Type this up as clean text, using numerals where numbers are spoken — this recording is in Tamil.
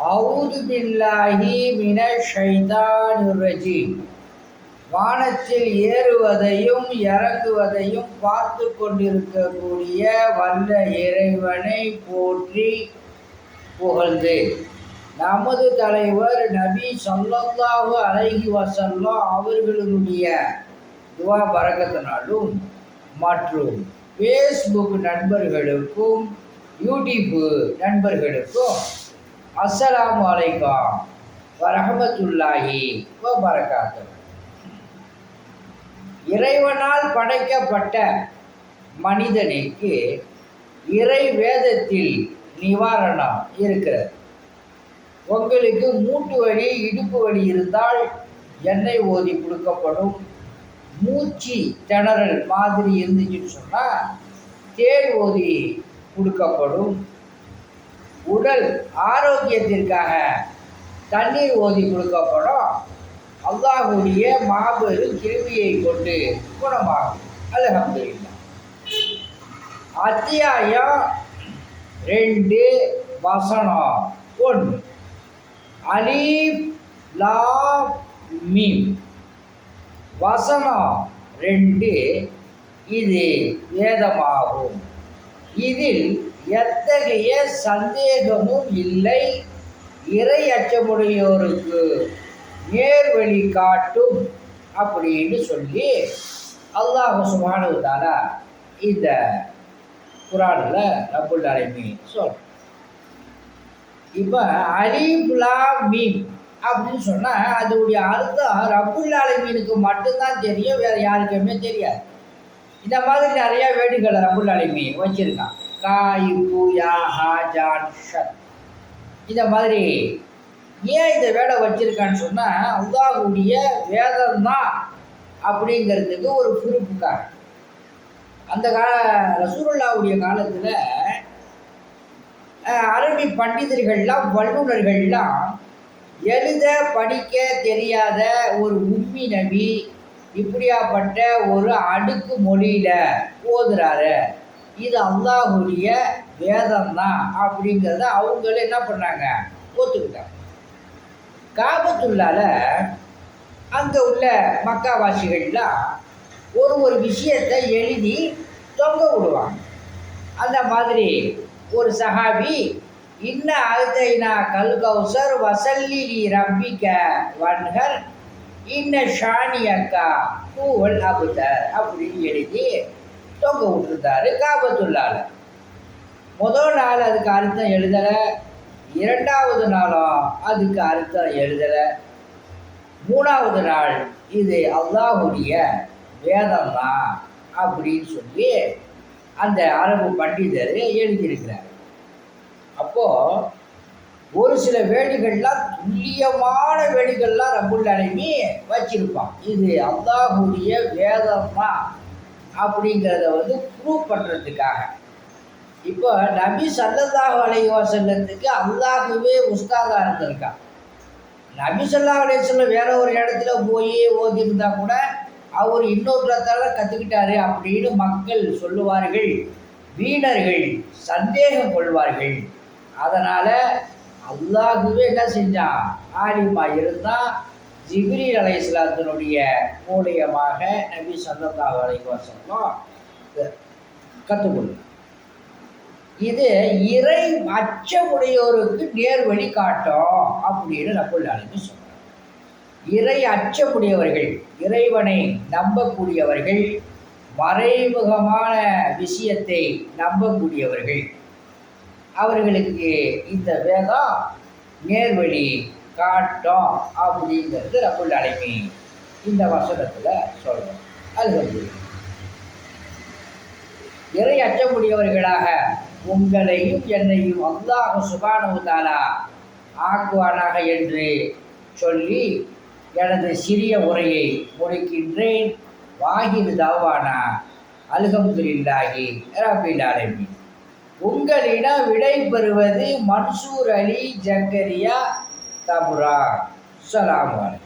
அவுது பில்லாஹி மினஷ் ஷைத்தானிர் ரஜீம். வானத்தில் ஏறுவதையும் இறங்குவதையும் பார்த்து கொண்டிருக்கக்கூடிய வல்ல இறைவனை போற்றி புகழ்ந்து நமது தலைவர் நபி ஸல்லல்லாஹு அலைஹி வஸல்லம் அவர்களுடைய துவா பரக்கத்தினாலும் மற்றும் ஃபேஸ்புக் நண்பர்களுக்கும் யூடியூப் நண்பர்களுக்கும் அஸ்ஸலாமு அலைக்கும் வரஹ்மத்துல்லாஹி வபரகாத்துஹு. இறைவனால் படைக்கப்பட்ட மனிதனுக்கு இறை வேதத்தில் நிவாரணம் இருக்கிறது. உங்களுக்கு மூட்டு வலி இடுப்பு வலி இருந்தால் எண்ணெய் ஓதி கொடுக்கப்படும். மூச்சு திணறல் மாதிரி இருந்துச்சுன்னு சொன்னால் தேன் ஓதி கொடுக்கப்படும். உடல் ஆரோக்கியத்திற்காக தண்ணீர் ஓதி கொடுக்கப்படும். அல்லாஹ்வுடைய மாபெரும் கிருபையை கொண்டு குணமாகும். அல்ஹம்துலில்லாஹ். அத்தியாயம் 2 வசனம் 1. அலீஃப் லாம் மீம். வசனம் 2 இது வேதமாகும். இதில் எத்தகைய சந்தேகமும் இல்லை. இறை அச்சமுடையோருக்கு நேர்வழி காட்டும் அப்படின்னு சொல்லி அல்லாஹ் சுப்ஹானஹு வ தஆலா இந்த குர்ஆனில் ரப்புல் ஆலமீன் சொல்றார். இப்போ அலீஃப் லாம் மீம் அப்படின்னு சொன்னால் அதோடைய அர்த்தம் ரப்புல் ஆலமீனுக்கு மட்டும்தான் தெரியும், வேறு யாருக்குமே தெரியாது. இந்த மாதிரி நிறையா வேடுகளை ரப்புல் ஆலமீன் வச்சுருக்கான். காயிப்பு யாஹா ஜான் ஷத். இந்த மாதிரி ஏன் இந்த வேலை வச்சுருக்கான்னு சொன்னால் அல்லாஹ்வுடைய வேதம்தான் அப்படிங்கிறதுக்கு ஒரு குறிப்புக்காக. அந்த ரசூலுல்லாஹ்வுடைய காலத்தில் அரபி பண்டிதர்கள்லாம் வல்லுநர்கள்லாம் எழுத படிக்க தெரியாத ஒரு உம்மி நபி இப்படியாப்பட்ட ஒரு அடுக்கு மொழியில் ஓதுறாரு, இது அல்லாஹ்வுடைய வேதம்தான் அப்படிங்கிறத அவங்களே என்ன பண்ணாங்க, ஒத்துக்கிட்டாங்க. காபத்துள்ளால அங்கே உள்ள மக்காவாசிகள்லாம் ஒரு விஷயத்தை எழுதி தொங்க விடுவாங்க. அந்த மாதிரி ஒரு சஹாபி இன்ன அழுதைனா கல் கௌசர் வசல்லி ரப்பிக்க வன்ஹர் இன்ன ஷானியக்கா பூவல் அபுதர் அப்படின்னு எழுதி தொங்க விட்டுருந்தாரு காபத்துள்ளால. முதல் நாள் அதுக்கு அர்த்தம் எழுதலை, 2வது நாளும் அதுக்கு அர்த்தம் எழுதலை, 3வது நாள் இது அல்லாஹ்வுடைய வேதம்தான் அப்படின்னு சொல்லி அந்த அரபு பண்டிதர் எழுதியிருக்கிறார். அப்போது ஒரு சில வேடுகள்லாம் துல்லியமான வேடுகள்லாம் ரப்புல் ஆலமீன் வச்சிருப்பான். இது அல்லாஹ்வுடைய வேதம்தான் அப்படிங்கிறத ப்ரூவ் பண்ணுறதுக்காக. இப்போ நபி ஸல்லல்லாஹு அலைஹி வஸல்லத்துக்கு அல்லாஹ்வே உஸ்தாதாக இருந்திருக்கான். நபி ஸல்லல்லாஹு அலைஹி வஸல்லம் வேற ஒரு இடத்துல போய் ஓதியிருந்தா கூட அவர் இன்னொருத்தால கற்றுக்கிட்டாரு அப்படின்னு மக்கள் சொல்லுவார்கள், வீணர்கள் சந்தேகம் கொள்வார்கள். அதனால் அல்லாஹ்வே என்ன செஞ்சான், ஆலிமா இருந்தால் ஜிப்ரீல் அலைஹிஸ்ஸலாத்தினுடைய மூலியமாக நபி ஸல்லல்லாஹு அலைஹி வஸல்லம் கற்றுக்கொள்ளும். இது இறை அச்சமுடையோருக்கு நேர்வழி காட்டும் அப்படின்னு ரப்புல் ஆலமீன் சொல்றார். இறை அச்சமுடையவர்கள், இறைவனை நம்பக்கூடியவர்கள், மறைமுகமான விஷயத்தை நம்பக்கூடியவர்கள், அவர்களுக்கு இந்த வேதம் நேர்வழி காட்டும் அப்படிங்கிறது ரப்புல் ஆலமீன் இந்த வசனத்தில் சொல்றோம். அல்ஹம்துலில்லாஹ். இறை அச்சமுடையவர்களாக உங்களையும் என்னையும் அல்லாஹ் சுப்ஹானஹு வ தஆலா ஆக்குவானாக என்று சொல்லி எனது சிறிய உரையை முடிக்கின்றேன். வாஹிர் தாவானா அல்ஹம்துலில்லாஹி ரப்பில் ஆலமீன். உங்களிடம் விடை பெறுவது மன்சூர் அலி ஜக்கரியா தபுரா. ஸலாமு அலைக்கும்.